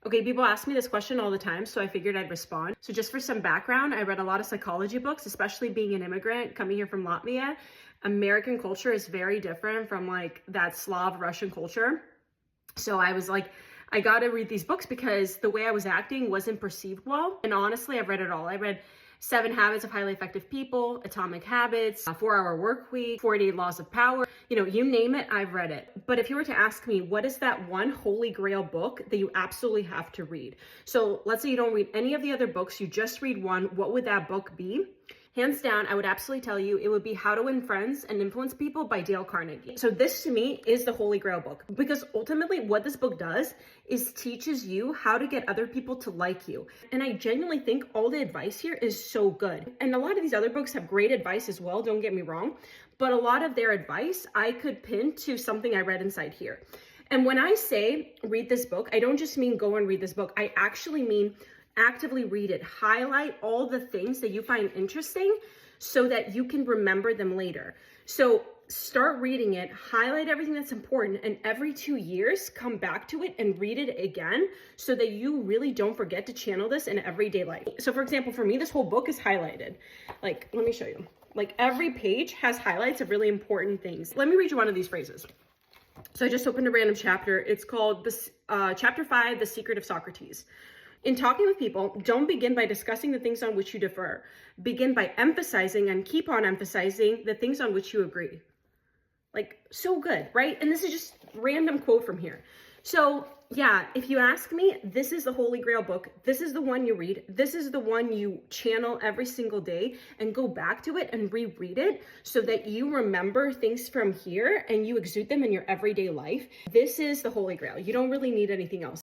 Okay, people ask me this question all the time, so I figured I'd respond. So just for some background, I read a lot of psychology books, especially being an immigrant coming here from Latvia. American culture is very different from like that Slav Russian culture. So I was like, I got to read these books because the way I was acting wasn't perceived well. And honestly, I've read it all. I read 7 Habits of Highly Effective People, Atomic Habits, 4-Hour Work Week, 48 Laws of Power. You know, you name it, I've read it. But if you were to ask me, what is that one holy grail book that you absolutely have to read? So let's say you don't read any of the other books, you just read one, what would that book be? Hands down, I would absolutely tell you it would be How to Win Friends and Influence People by Dale Carnegie. So this to me is the holy grail book, because ultimately what this book does is teaches you how to get other people to like you. And I genuinely think all the advice here is so good. And a lot of these other books have great advice as well, don't get me wrong, but a lot of their advice I could pin to something I read inside here. And when I say read this book, I don't just mean go and read this book. I actually mean actively read it. Highlight all the things that you find interesting so that you can remember them later. So start reading it, highlight everything that's important, and every 2 years, come back to it and read it again so that you really don't forget to channel this in everyday life. So for example, for me, this whole book is highlighted. Like, let me show you. Like every page has highlights of really important things. Let me read you one of these phrases. So I just opened a random chapter. It's called this, Chapter 5, The Secret of Socrates. In talking with people, don't begin by discussing the things on which you differ. Begin by emphasizing and keep on emphasizing the things on which you agree. Like, so good, right? And this is just random quote from here. So yeah, if you ask me, this is the holy grail book. This is the one you read. This is the one you channel every single day and go back to it and reread it so that you remember things from here and you exude them in your everyday life. This is the holy grail. You don't really need anything else.